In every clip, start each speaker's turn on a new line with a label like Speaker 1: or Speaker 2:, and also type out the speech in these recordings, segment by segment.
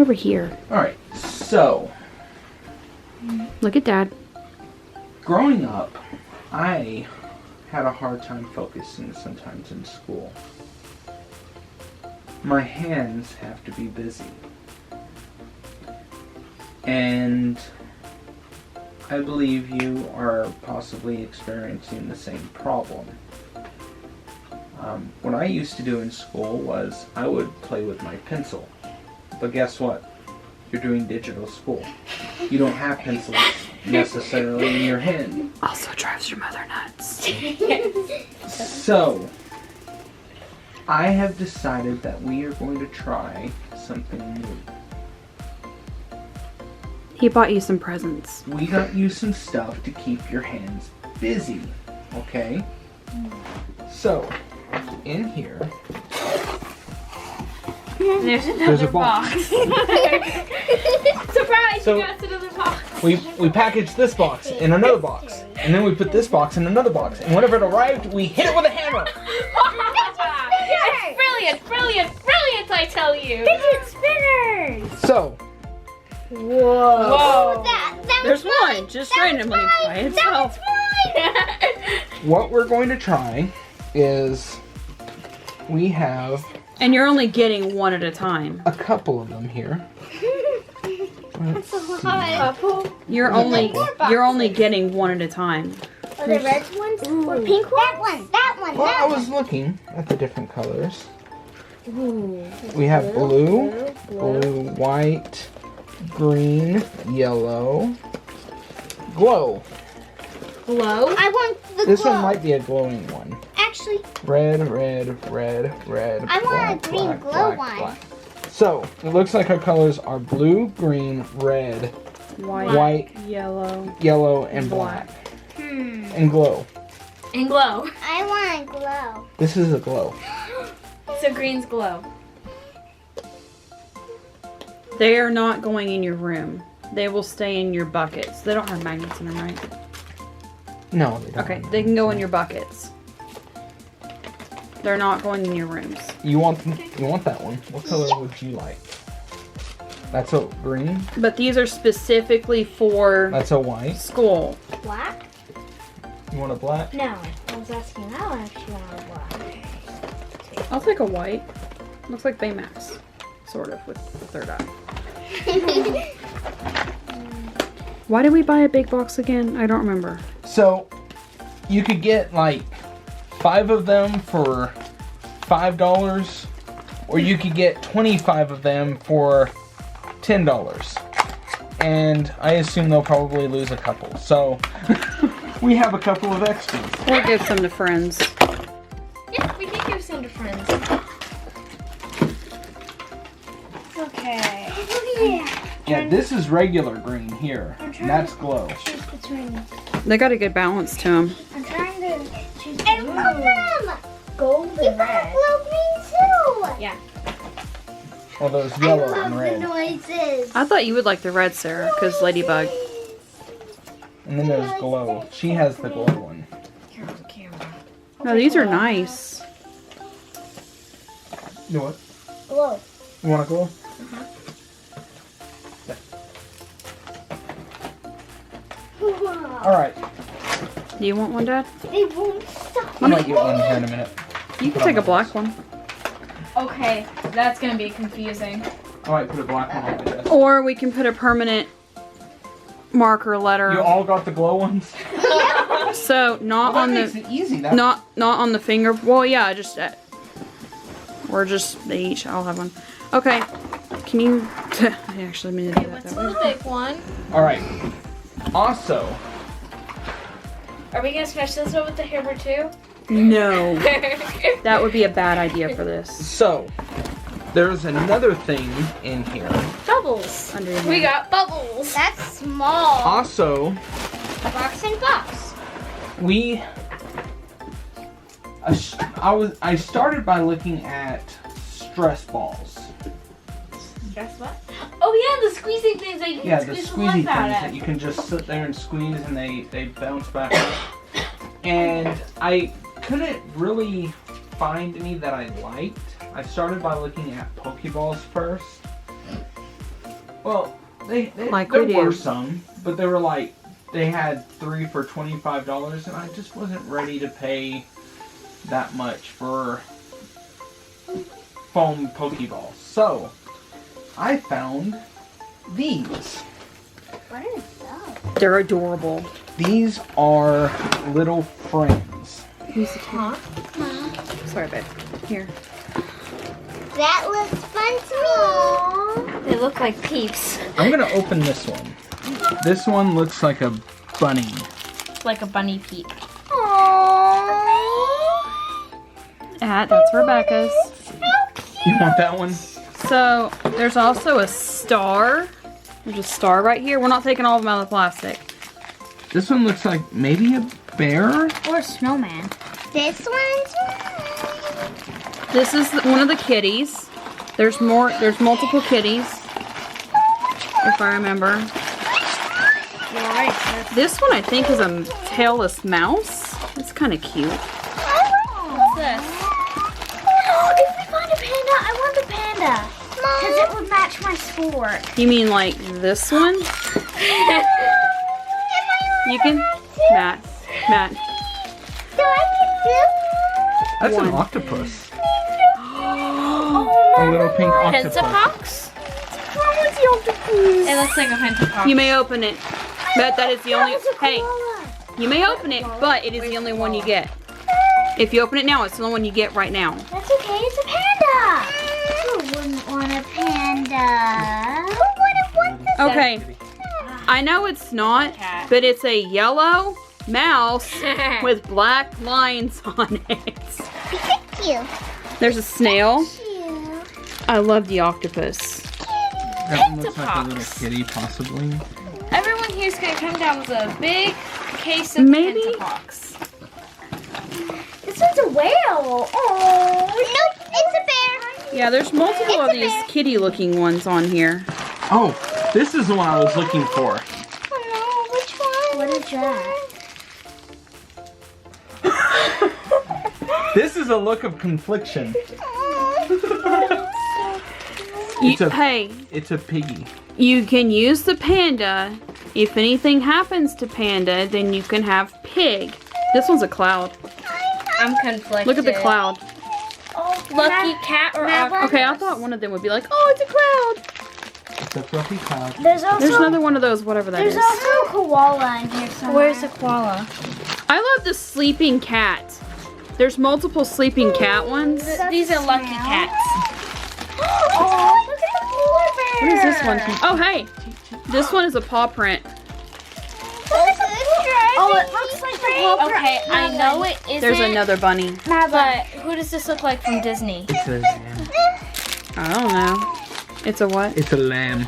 Speaker 1: over here.
Speaker 2: Alright, so
Speaker 1: Look at Dad.
Speaker 2: growing up, I had a hard time focusing sometimes in school. My hands have to be busy. And I believe you are possibly experiencing the same problem. What I used to do in school was I would play with my pencil. But guess what? You're doing digital school. You don't have pencils necessarily in your hand.
Speaker 1: Also drives your mother nuts.
Speaker 2: So, I have decided that we are going to try something new.
Speaker 1: He bought you some presents.
Speaker 2: We got you some stuff to keep your hands busy, okay? So, in here,
Speaker 3: There's another
Speaker 2: a box.
Speaker 3: Surprise!
Speaker 2: So-
Speaker 3: You got another box.
Speaker 2: we packaged this box in another box, and then we put this box in another box, and whenever it arrived, we hit it with a hammer.
Speaker 3: It's brilliant, brilliant, brilliant! I tell you.
Speaker 4: Fidget spinners!
Speaker 2: So,
Speaker 3: Whoa!
Speaker 4: That
Speaker 1: There's
Speaker 4: was
Speaker 1: one,
Speaker 4: mine.
Speaker 1: just
Speaker 4: That was
Speaker 1: randomly
Speaker 4: mine.
Speaker 1: by
Speaker 4: That
Speaker 1: itself.
Speaker 4: was mine.
Speaker 2: what we're going to try is we have
Speaker 1: And you're only getting one at a time.
Speaker 2: a couple of them here. Let's see.
Speaker 3: Couple.
Speaker 1: You're only getting one at a time.
Speaker 4: Are the red ones or pink ones? That one.
Speaker 2: Well, I
Speaker 4: That
Speaker 2: was looking at the different colors.
Speaker 4: one.
Speaker 2: We have blue, white, green, yellow, glow.
Speaker 3: Glow.
Speaker 4: I want the
Speaker 2: This
Speaker 4: glow.
Speaker 2: one might be a glowing one.
Speaker 4: Actually,
Speaker 2: Red, red, red, red,
Speaker 4: I want
Speaker 2: black,
Speaker 4: a green
Speaker 2: black,
Speaker 4: glow
Speaker 2: black,
Speaker 4: one.
Speaker 2: black. So, it looks like our colors are blue, green, red, white,
Speaker 1: yellow,
Speaker 2: yellow, and black. And glow.
Speaker 3: And glow.
Speaker 4: I want glow.
Speaker 2: This is a glow.
Speaker 3: So green's glow.
Speaker 1: They are not going in your room. They will stay in your buckets. They don't have magnets in them, right?
Speaker 2: No, they don't.
Speaker 1: Okay, they can go in your buckets. They're not going in your rooms.
Speaker 2: You want that one? What color would you like? That's a green.
Speaker 1: But these are specifically for
Speaker 2: That's a white.
Speaker 1: school.
Speaker 4: Black?
Speaker 2: You want a black?
Speaker 4: No. I was asking. I don't actually want a black.
Speaker 1: I'll take a white. Looks like Baymax. Sort of, with the third eye. Why did we buy a big box again? I don't remember.
Speaker 2: So, you could get like 5 of them for $5, or you could get 25 of them for $10. And I assume they'll probably lose a couple. So, we have a couple of extras.
Speaker 1: Or give some to friends.
Speaker 3: Yeah, we can give some to friends. Okay.
Speaker 2: Yeah, this is regular green here. And that's glow.
Speaker 4: Choose between.
Speaker 1: They got a good balance to them.
Speaker 4: I'm trying to choose. I love them. Gold and red. Glow green too.
Speaker 3: Yeah.
Speaker 2: Well, there's
Speaker 4: I
Speaker 2: yellow
Speaker 4: love
Speaker 2: and
Speaker 4: the
Speaker 2: red.
Speaker 4: noises.
Speaker 1: I thought you would like the red, Sarah, because Ladybug.
Speaker 2: And then there's glow. She has the glow one.
Speaker 3: Here on camera.
Speaker 1: No, these are nice.
Speaker 2: You know what?
Speaker 4: Glow.
Speaker 2: You want a glow?
Speaker 4: Wow.
Speaker 2: Alright.
Speaker 1: Do you want one, Dad?
Speaker 4: They won't stop.
Speaker 2: I might get one here in a minute.
Speaker 1: You can take a black one.
Speaker 3: Okay, that's gonna be confusing.
Speaker 2: I might put a black one on my desk.
Speaker 1: Or we can put a permanent marker letter.
Speaker 2: You all got the glow ones?
Speaker 1: So not
Speaker 2: Well,
Speaker 1: on
Speaker 2: that makes
Speaker 1: the
Speaker 2: it easy. That
Speaker 1: not on the finger. Well, yeah, just or just they each. I'll have one. Okay. Can you? I actually meant to do that.
Speaker 3: What's
Speaker 1: That way.
Speaker 3: the big one?
Speaker 2: Alright. Also,
Speaker 3: Are we gonna smash this one with the hammer too?
Speaker 1: No, that would be a bad idea for this.
Speaker 2: so there's another thing in here.
Speaker 3: Bubbles.
Speaker 1: Under your
Speaker 3: We
Speaker 1: hand.
Speaker 3: got bubbles.
Speaker 4: That's small.
Speaker 2: Also,
Speaker 4: Box and box.
Speaker 2: I started by looking at stress balls.
Speaker 3: Guess what? Oh yeah, the squeezing things that you can
Speaker 2: Yeah, the
Speaker 3: squeeze the
Speaker 2: squeezy
Speaker 3: life
Speaker 2: things
Speaker 3: out
Speaker 2: that
Speaker 3: of.
Speaker 2: you can just sit there and squeeze and they bounce back up. And I couldn't really find any that I liked. I started by looking at Pokeballs first. Well,
Speaker 1: Like
Speaker 2: there
Speaker 1: we do.
Speaker 2: were some, but they were like, they had 3 for $25, and I just wasn't ready to pay that much for foam Pokeballs. So, I found these.
Speaker 4: What is that?
Speaker 1: They're adorable.
Speaker 2: These are little friends.
Speaker 1: Use the top. Sorry, babe. Here.
Speaker 4: That looks fun to me.
Speaker 3: They look like peeps.
Speaker 2: I'm gonna open this one. This one looks like a bunny.
Speaker 3: It's like a bunny peep.
Speaker 1: That's Rebecca's.
Speaker 2: You want that one?
Speaker 1: So, there's also a star. There's a star right here. We're not taking all of them out of the plastic.
Speaker 2: This one looks like maybe a bear?
Speaker 3: Or a snowman.
Speaker 4: This one's mine.
Speaker 1: This is one of the kitties. There's more. There's multiple kitties, if I remember.
Speaker 3: You're right.
Speaker 1: This one I think is a tailless mouse. It's kind of cute.
Speaker 3: What's this?
Speaker 4: If we find a panda, I want the panda. Because it would match my schoolwork.
Speaker 1: You mean like this one? You can, Matt.
Speaker 4: Do I get
Speaker 2: That's
Speaker 1: One.
Speaker 2: an octopus.
Speaker 4: Oh,
Speaker 2: A little pink octopus.
Speaker 3: Pentapox?
Speaker 4: Mama's the octopus.
Speaker 3: It looks like a pentapox.
Speaker 1: You may open it, but that is the only.
Speaker 4: That was a
Speaker 1: Hey,
Speaker 4: koala.
Speaker 1: you may open it, but it is the only one you get. If you open it now, it's the only one you get right now.
Speaker 4: That's okay, it's a panda. Who wouldn't want a panda? Who wouldn't want this?
Speaker 1: Okay, I know it's not, but it's a yellow mouse with black lines on it.
Speaker 4: Thank you.
Speaker 1: There's a snail.
Speaker 4: Cute.
Speaker 1: I love the octopus.
Speaker 2: That one looks like a
Speaker 3: Pentapox.
Speaker 2: little kitty, possibly.
Speaker 3: Everyone here's gonna come down with a big case of
Speaker 1: Maybe.
Speaker 3: pentapox.
Speaker 4: This one's a whale. Oh, nope, it's a bear.
Speaker 1: Yeah, there's multiple of
Speaker 4: It's a
Speaker 1: these
Speaker 4: bear.
Speaker 1: kitty-looking ones on here.
Speaker 2: Oh, this is the one I was looking for.
Speaker 4: Oh no, which one? What is that?
Speaker 2: This is a look of confliction. It's a-
Speaker 1: Hey,
Speaker 2: It's a piggy.
Speaker 1: you can use the panda. If anything happens to panda, then you can have pig. This one's a cloud.
Speaker 3: I'm conflicted.
Speaker 1: Look at the cloud.
Speaker 3: Lucky cat or octopus?
Speaker 1: Okay, I thought one of them would be like, oh, it's a cloud.
Speaker 2: It's a fluffy cloud.
Speaker 4: There's also
Speaker 1: There's another one of those, whatever that is.
Speaker 4: there's also a koala in here somewhere.
Speaker 3: Where's the koala?
Speaker 1: I love the sleeping cat. There's multiple sleeping cat ones.
Speaker 3: These are lucky
Speaker 4: Snail.
Speaker 3: cats.
Speaker 4: Oh, look at the polar bear.
Speaker 1: What is this one? Oh, hey. This one is a paw print.
Speaker 4: Oh, it looks like the paw print.
Speaker 3: Okay, I know it isn't.
Speaker 1: There's another bunny.
Speaker 3: But who does this look like from Disney?
Speaker 2: It's a lamb.
Speaker 1: I don't know. It's a what?
Speaker 2: It's a lamb.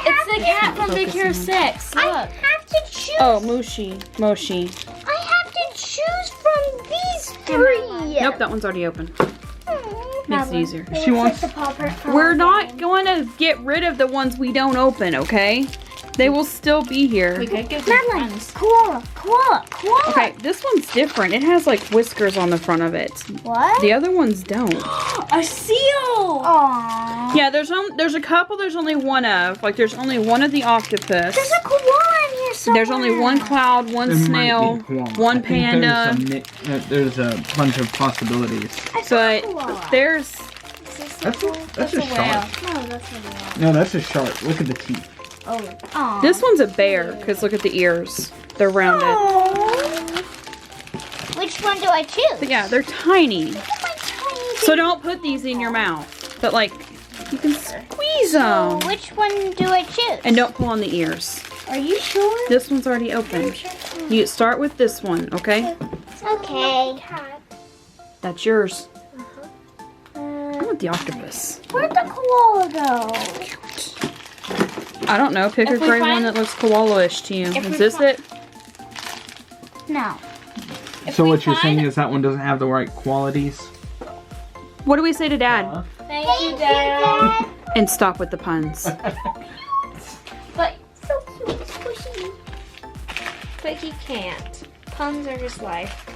Speaker 3: It's the cat from Big Hero 6.
Speaker 4: I
Speaker 3: Look.
Speaker 4: have to choose.
Speaker 1: Oh, Moshi.
Speaker 4: I have to choose from these three.
Speaker 1: Nope, that one's already open. Makes it easier.
Speaker 2: She wants-
Speaker 4: the paw print from
Speaker 1: We're
Speaker 4: our
Speaker 1: not
Speaker 4: game.
Speaker 1: going to get rid of the ones we don't open, okay? They will still be here.
Speaker 3: We could give them
Speaker 4: Madeline,
Speaker 3: friends.
Speaker 4: koala.
Speaker 1: Okay, this one's different. It has like whiskers on the front of it.
Speaker 4: What?
Speaker 1: The other ones don't.
Speaker 3: A seal!
Speaker 4: Aww.
Speaker 1: Yeah, there's a couple there's only one of. Like there's only one of the octopus.
Speaker 4: There's a koala in here somewhere.
Speaker 1: There's only one cloud, one
Speaker 2: There might
Speaker 1: snail,
Speaker 2: be a koala.
Speaker 1: one
Speaker 2: I think
Speaker 1: panda.
Speaker 2: There's a bunch of possibilities.
Speaker 4: I saw a
Speaker 1: But
Speaker 4: koala.
Speaker 1: there's
Speaker 2: That's a
Speaker 3: a
Speaker 2: shark.
Speaker 4: No, that's not a whale.
Speaker 2: No, that's a shark. Look at the teeth.
Speaker 4: Oh. Aww.
Speaker 1: this one's a bear because look at the ears. They're rounded.
Speaker 4: Which one do I choose?
Speaker 1: But yeah, they're tiny.
Speaker 4: Look at my tiny
Speaker 1: So don't put these in your mouth. But like you can squeeze them.
Speaker 4: So which one do I choose?
Speaker 1: And don't pull on the ears.
Speaker 4: Are you sure?
Speaker 1: This one's already open. You start with this one, okay?
Speaker 4: Okay.
Speaker 1: That's yours. I want the octopus.
Speaker 4: Where'd the koala go?
Speaker 1: I don't know. Pick a
Speaker 3: If we
Speaker 1: gray one
Speaker 3: find-
Speaker 1: that looks koala-ish to you.
Speaker 3: If
Speaker 1: Is
Speaker 3: we
Speaker 1: this
Speaker 3: find-
Speaker 1: it?
Speaker 4: No.
Speaker 2: So
Speaker 3: we
Speaker 2: what you're saying
Speaker 3: find-
Speaker 2: is that one doesn't have the right qualities?
Speaker 1: What do we say to Dad?
Speaker 3: Thank you, Dad.
Speaker 1: And stop with the puns.
Speaker 3: But
Speaker 4: So cute, squishy.
Speaker 3: he can't. Puns are his life.